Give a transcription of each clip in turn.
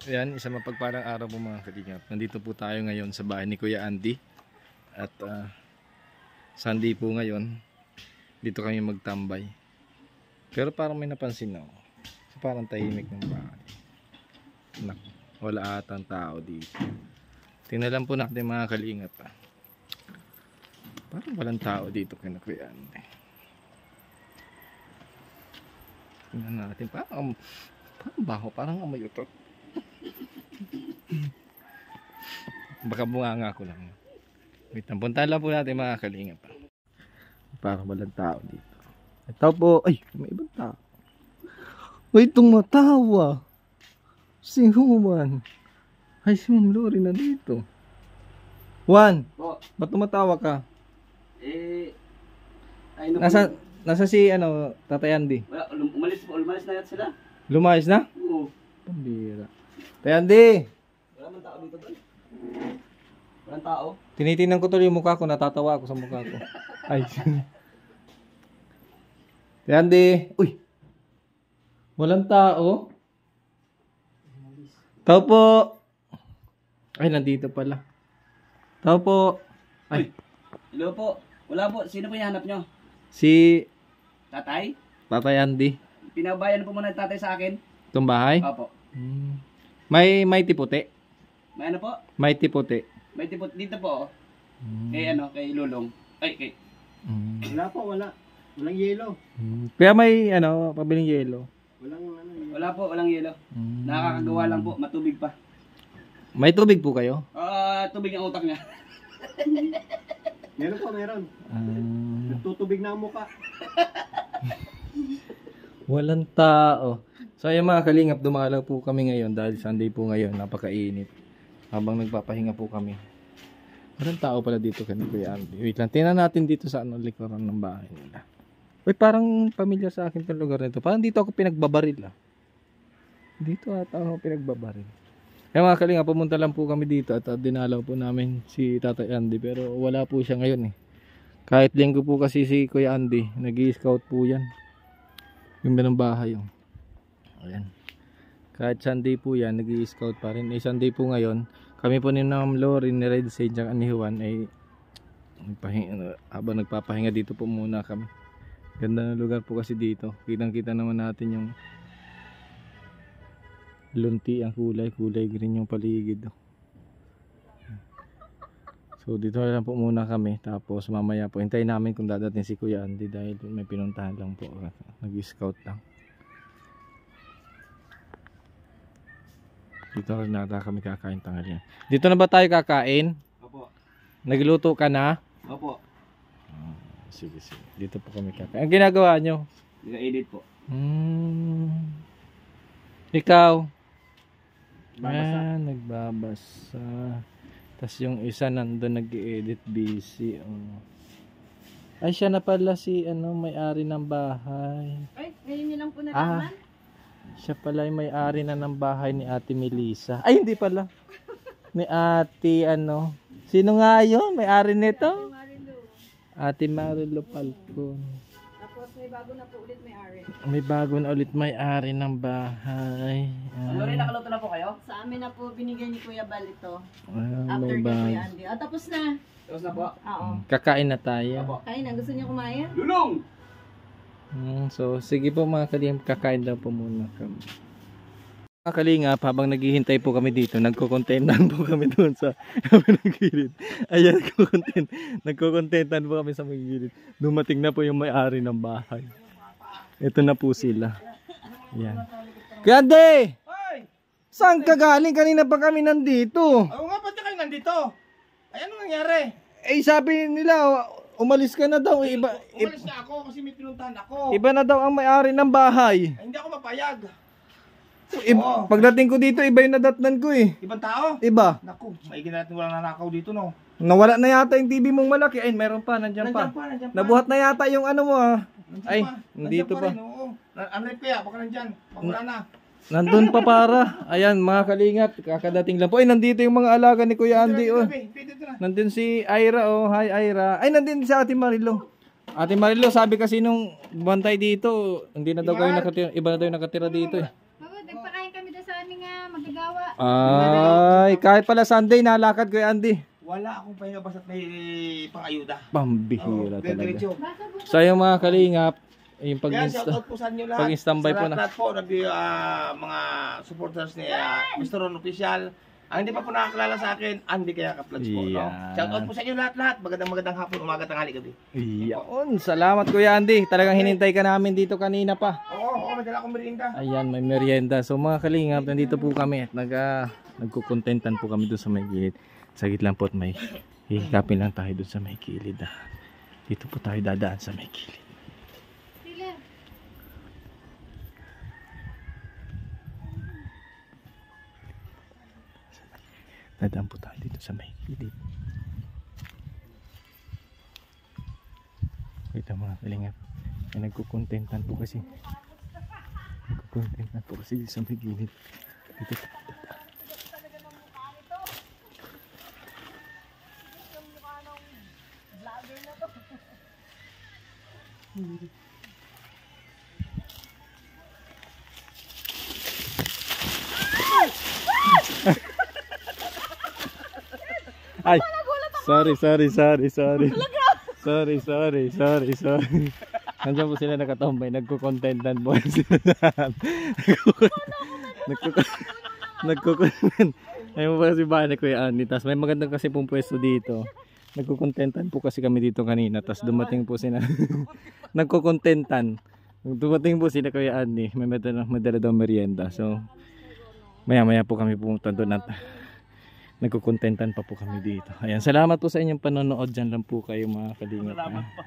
Ayan, isang mapagpalang araw po mga kalingap. Nandito po tayo ngayon sa bahay ni Kuya Andy. At Sunday po ngayon. Dito kami magtambay. Pero parang may napansin ako. Parang tahimik ng bahay. Wala atang tao dito. Tingnan lang po natin mga kalingap. Parang walang tao dito kay Kuya Andy. Tingnan natin. Parang baho. Parang amoy utot. Baka bunganga ko lang. Wait, puntahan lang po natin mga kalingap. Parang walang tao dito. Ito po. Ay, may ibang tao. Wait, itong matawa. Si Juan. Ay, si Ma'am Lori na dito. Juan, ba't tumatawa ka? Ay, Nasa si Tatay Andy? Wala, umalis na yata sila. Lumayas na? Oo. Pambira. Tatay Andy! Wala man tao dito doon. Walang tao. Tinitingnan ko tuloy yung mukha ko, natatawa ako sa mukha ko. Ay. Tatay Andy! Uy! Walang tao? Tao po! Ay, nandito pala. Tao po! Ay. Hello po. Wala po. Sino po hinahanap nyo? Si Tatay? Tatay Andy. Pinabayan po muna ng tatay sa akin. Itong bahay? Opo. May tiputi. May ano po? May tiputi. May tipo dito po. Kay kay Lulong. Ay, kay... Wala po, wala. Walang yelo. Kaya may pabiling yelo. Walang yelo. Wala po, walang yelo. Nakakagawa lang po, matubig pa. May tubig po kayo? Tubig ang utak niya. Meron po, meron. Nagtutubig na ang muka. Walang tao. So ayun mga kalingap, dumalaw po kami ngayon dahil Sunday po ngayon, napakainit. Habang nagpapahinga po kami. Walang tao pala dito kay Kuya Andy. Wait lang, tingnan natin dito sa likuran ng bahay nila. Uy, parang pamilyar sa akin itong lugar nito. Parang dito ako pinagbabaril Dito ata ako pinagbabaril. Kaya mga kalingap, pumunta lang po kami dito at dinalaw po namin si Tatay Andy. Pero wala po siya ngayon Kahit linggo po kasi si Kuya Andy, nag-i-scout po yan. Yung ng bahay Ayan. Kahit Sunday po yan, nag-i-scout pa rin. Sunday po ngayon, kami po ni Ma'am Lori, ni Red Sage, at ni Juan ay habang nagpapahinga dito po muna kami. Ganda ng lugar po kasi dito. Kitang-kita naman natin yung lunti ang kulay green yung paligid. So dito lang po muna kami, tapos mamaya po hintayin namin kung dadating si Kuya Andy dahil may pinuntahan lang po. Nag-scout lang. Dito rin nata kami kakain tanghalian. Dito na ba tayo kakain? Opo. Nagluto ka na? Opo. Sige. Dito po kami kakain. Ang ginagawa nyo? Nag-edit po. Ikaw? Babasa. Nagbabasa. Tapos yung isa nandun nag-i-edit, busy. Ay, siya na pala si may-ari ng bahay. Ay, ngayon niyo lang po nalaman? Siya pala yung may-ari na ng bahay ni Ate Melissa. Ay, hindi pala. Ni Ate Sino nga yun? May-ari nito? Ate Marilo Palcon. Tapos may bago na po ulit may-ari. May bago na ulit may-ari ng bahay. Lori, nakaluto na po kayo? Sa amin na po binigay ni Kuya Bal ito. may After kay bago. Kuya Andy. Tapos na. Tapos na po? Oo. Kakain na tayo. Opo. Kain na. Gusto niyo kumain? Lulong! So, sige po mga kalingap, kakain daw po muna kami. Mga kalingap, habang naghihintay po kami dito, nagko-contentan po kami doon sa gilid. Ayan, nagko-contentan po kami sa may gilid. Dumating na po yung may-ari ng bahay. Ito na po sila. Ayan. Kande! Saan ka galing? Kanina pa kami nandito. Oo nga, ba't kayo nandito? Ay, ano nangyari? Sabi nila, umalis ka na daw. Umalis na ako kasi may pinuntahan ako. Iba na daw ang may-ari ng bahay. Ay, hindi ako mapayag. Pagdating ko dito, iba yung nadatnan ko Ibang tao? Iba. Naku, maigin natin walang nanakaw dito, no? Nawala na yata yung TV mong malaki. Ay, meron pa. Nandiyan pa. Nandiyan pa. Nabuhat na yata yung mo Nandiyan Ay, pa. nandito pa. Rin, oo. Unlike kaya, baka nandyan. Pagwala na. Nandun pa para. Ayan, mga kalingap. Kakadating lang po. Ay, nandito yung mga alaga ni Kuya Andy. Dito na. Nandun si Ira. Hi, Ira. Ay, nandun si Ate Marilo. Ate Marilo, sabi kasi nung bantay dito, hindi na daw kayo nakatira. Iba na daw yung nakatira dito Nagpakain kami doon sa aming Kasigawa. Ay, kahit pala Sunday, nalakad ko Andy. Wala akong pahinga basta't may pang-ayuda. Pambihira talaga. Diretso. So yung mga kalingap, yung Yan, shoutout po sa inyo lahat. pag-standby po Sa na. lahat po, mga supporters ni Mr. Ron Official. Ang hindi pa po nakakilala sa akin, Andy kaya ka-vlogs po. No? Yan. Shoutout po sa inyo lahat. Magandang hapon, umaga, tanghali, gabi. Iyon, salamat Kuya Andy. Talagang hinintay ka namin dito kanina pa. Oo, may dala akong merienda. Ayan, may merienda. So mga kalingap, nandito po kami at nagkukontentan po kami doon sa may gilid. Sagit lang po at may hihikapin lang tayo doon sa may gilid. Dito po tayo dadaan sa may gilid. Dadaan po tayo dito sa may gilid. Ito mga kalingap. Ay nagkukontentan po kasi. Nagkukontentan po kasi dito sa may gilid. Dito tayo dadaan. Ay, sorry. Nandiyan po sila nakatambay, nagkukontentan po sila. Nagkukontent. Ayun po kasi bahay ni Kuya Andy. Tapos may magandang kasi pong pwesto dito. Nagkukontentan po kasi kami dito kanina. Tapos dumating po sila. Nagkukontentan. Dumating po sila Kuya Andy. May madala daw merienda. So, maya po kami pumunta doon at nagkukontentan pa po kami dito. Ayan, salamat po sa inyong panonood. Diyan lang po kayo mga kalingap. Salamat po.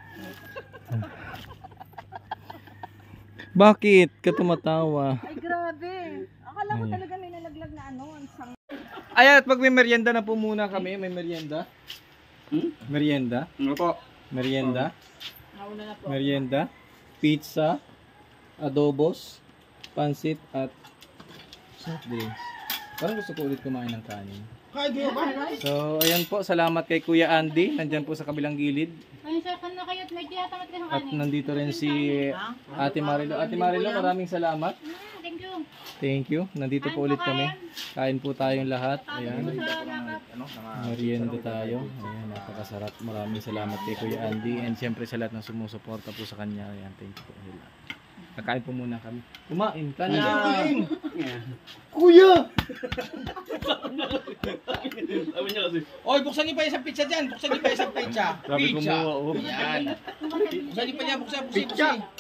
Bakit ka tumatawa? Ay, grabe. Akala ko talaga may nalaglag na ano. Ayan, at magme-merienda na po muna kami. May merienda. Merienda. Ano po? Merienda. Nauna na po. Merienda. Pizza. Adobos. Pansit at soft drinks. Parang gusto ko ulit kumain ng kanin. Kaya di ba? So, ayan po. Salamat kay Kuya Andy. Nandyan po sa kabilang gilid. Ay, sir, na kayo at may tiyatamat kayo ng At nandito rin si Ate Marilo. Ate Marilo, maraming salamat. Thank you. Thank you. Nandito po ulit kami. Kain po tayong lahat. Ayan. Merienda tayo. Ayan, napakasarap. Maraming salamat kay Kuya Andy. And siyempre sa lahat ng sumusuporta po sa kanya. Ayan, thank you po. Nakain po muna kami. Kumain ka na. Kuya! Sabi niya kasi. Oy, buksan niyo pa isang pizza dyan. Buksan niyo pa isang pizza. Sabi ko Pizza. mo, oh. Yan. Buksan niyo pa niya. Buksan.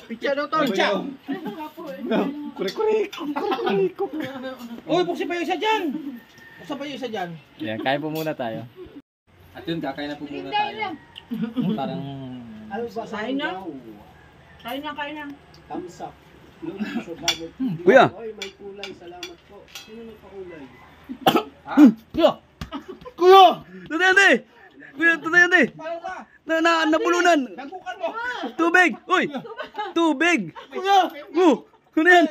Pizza daw to. Pizza. Kure-kure. Oy, buksan pa yung isa dyan. Buksan pa yung isa dyan. Ayan, kain po muna tayo. At yun, kakain na po muna tayo. Parang... Kain na. Kain na. Thumbs up. Kuya! Oy, may kulay. Salamat po. Sino nagpakulay? Kuya! Tatayande! Kuya, tatayande! Paano ka? Nabulunan! Nagbukan mo. Tubig! Uy! Tubig! Kuya! Ano yan?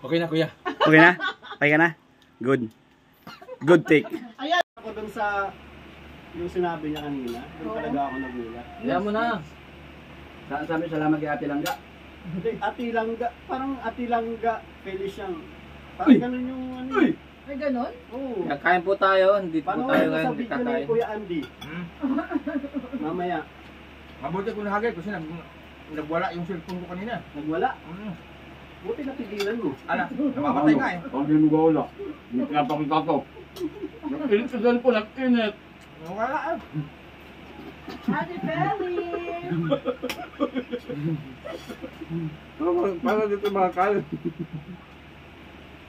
Okay na kuya. Okay na? Okay ka na? Good. Good take. Ako dun sa yung sinabi niya kanina. Doon talaga ako nagulat. Kaya mo na. Sabi salamat kay Ate Langga. Hindi, Ati Langga. Parang Ati Langga. Felician. Parang ganun yung ano. Ay, ganon? Oo. Kakain po tayo. Hindi po Paano tayo sa ngayon video ni kakain. Kuya Andy? Mamaya. Mabuti ko nahagay kasi nagwala yung cellphone ko kanina. Nagwala. Buti napigilan mo. Ala, namamatay nga eh. Hindi mo gawala. Hindi ka pakita ko. Nag-init sa cellphone, nag-init. Wala ah. Ate Belly! Paano dito makakain?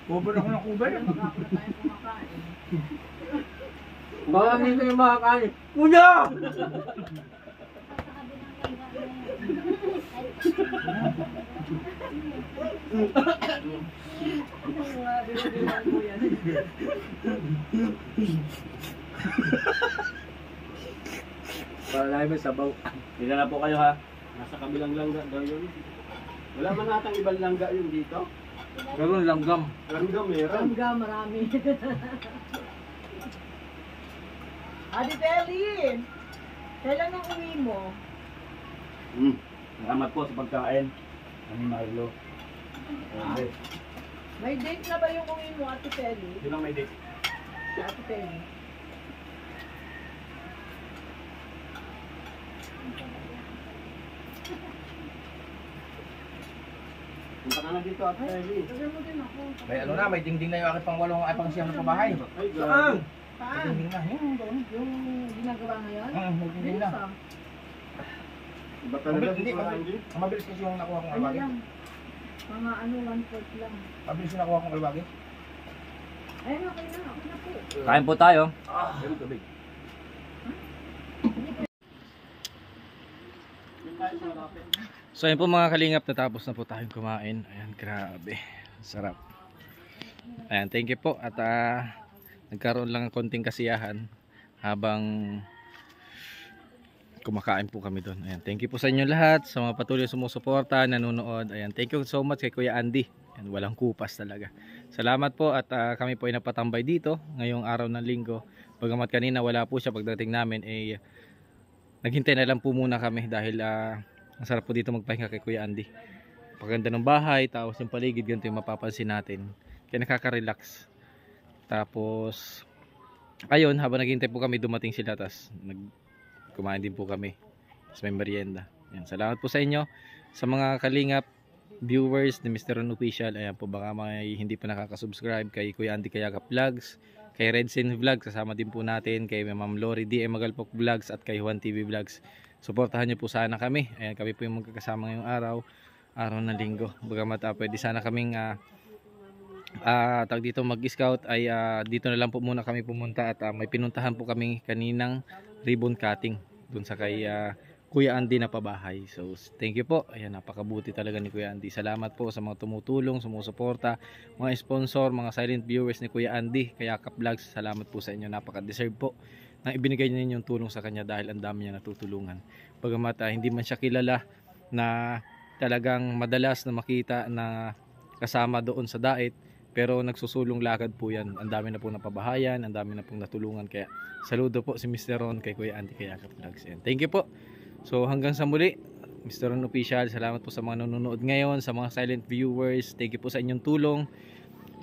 Cover ako ng cover. Makakula tayo kumakain. Baka hindi kayo makakain. Kuya! Wala may sabaw. Hindi na po kayo ha. Nasa kabilang langga daw yun. Wala man natang ibang langga yun dito. Meron langgam. Langgam meron. Langga, marami. Ate Feli, kailan ang uwi mo? Salamat po sa pagkain. Ani Marlo. May date na ba yung uwi mo, Ate Feli? Yun lang may date. Ate Feli. Punta ka na dito at Feli. Sabi mo din ako. May ano na, may dingding na yung aking pangwalong ay pangsiyam na pabahay. Ay, Saan? grabe. May Saan? dingding na. Yung doon. Yung ginagawa ngayon? May dingding na. Bilis, Iba talaga Hindi, dito, Andy. Ang mabilis kasi yung nakuha kong Ano alwagi. lang? Mga 1/4 lang. Mabilis yung nakuha kong alwagi. Ayun, okay na po. Kain po tayo. Meron tubig. So ayun po mga kalingap, natapos na po tayong kumain. Ayan, grabe. Sarap. Ayan, thank you po. At nagkaroon lang ng konting kasiyahan habang kumakain po kami doon. Ayan, thank you po sa inyo lahat, sa mga patuloy sumusuporta, nanonood. Ayan, thank you so much kay Kuya Andy. Ayan, walang kupas talaga. Salamat po at kami po ay napatambay dito ngayong araw ng linggo. Bagamat kanina wala po siya, pagdating namin ay naghintay na lang po muna kami dahil ang sarap po dito magpahinga kay Kuya Andy. Paganda ng bahay, tapos yung paligid, ganito yung mapapansin natin. Kaya nakaka-relax. Tapos ayun, habang naghintay po kami, dumating sila, tapos kumain din po kami. Tapos may merienda. Ayan, salamat po sa inyo. Sa mga kalingap viewers ni Mr. Ron Official, ayan po, baka may hindi pa nakaka-subscribe kay Kuya Andy Kayakap Vlogs, kay Redsin Vlogs, kasama din po natin, kay Ma'am Lori DM Magalpok Vlogs at kay Juan TV Vlogs. Suportahan niyo po sana kami. Ayan, kami po yung magkakasama ngayong araw ng linggo. Bagamat pwede sana kaming tag dito mag-scout ay dito na lang po muna kami pumunta at may pinuntahan po kami kaninang ribbon cutting dun sa kay Kuya Andy na pabahay. So thank you po. Ayan, napakabuti talaga ni Kuya Andy. Salamat po sa mga tumutulong, sumusuporta, mga sponsor, mga silent viewers ni Kuya Andy Kayakap Vlogs. Salamat po sa inyo. Napaka-deserve po na ibinigay niyo yung tulong sa kanya dahil ang dami niya natutulungan. Bagamat hindi man siya kilala na talagang madalas na makita na kasama doon sa diet, pero nagsusulong lakad po yan. Ang dami na pong napabahayan, ang dami na pong natulungan. Kaya saludo po si Mr. Ron kay Kuya Andy Kayakap Vlogs. Thank you po. So hanggang sa muli, Mr. Ron Official, salamat po sa mga nanonood ngayon, sa mga silent viewers. Thank you po sa inyong tulong.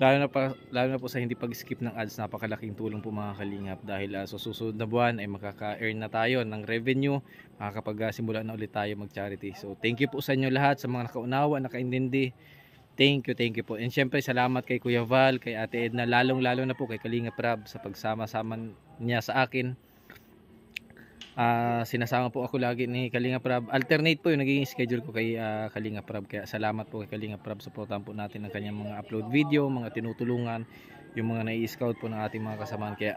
Lalo na po sa hindi pag-skip ng ads, napakalaking tulong po mga kalingap. Dahil sa susunod na buwan ay makaka-earn na tayo ng revenue, makakapag-simula na ulit tayo mag-charity. So thank you po sa inyo lahat, sa mga nakaunawa, nakaintindi. Thank you po. And syempre salamat kay Kuya Val, kay Ate Edna, lalong-lalo na po kay Kalingap Rab sa pagsama-sama niya sa akin. Sinasama po ako lagi ni Kalingap Rab. Alternate po yung naging schedule ko kay Kalingap Rab. Kaya salamat po kay Kalingap Rab. Supportahan po natin ang kanyang mga upload video, mga tinutulungan, yung mga nai-scout po ng ating mga kasamahan. Kaya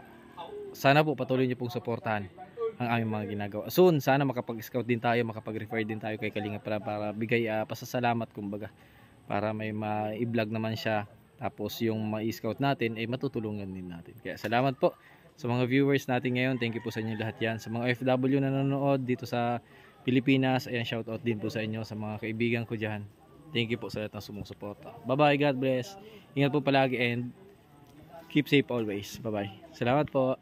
sana po patuloy niyo pong supportahan ang aming mga ginagawa. Soon, sana makapag-scout din tayo, makapag-refer din tayo kay Kalingap Rab para bigay pasasalamat kumbaga. Para may ma-i-vlog naman siya. Tapos yung ma-scout natin ay matutulungan din natin. Kaya salamat po sa mga viewers natin ngayon. Thank you po sa inyo lahat yan. Sa mga OFW na nanonood dito sa Pilipinas, ayan, shout out din po sa inyo. Sa mga kaibigan ko dyan, thank you po sa lahat ng sumusuporta. Bye bye, God bless. Ingat po palagi and keep safe always. Bye bye. Salamat po.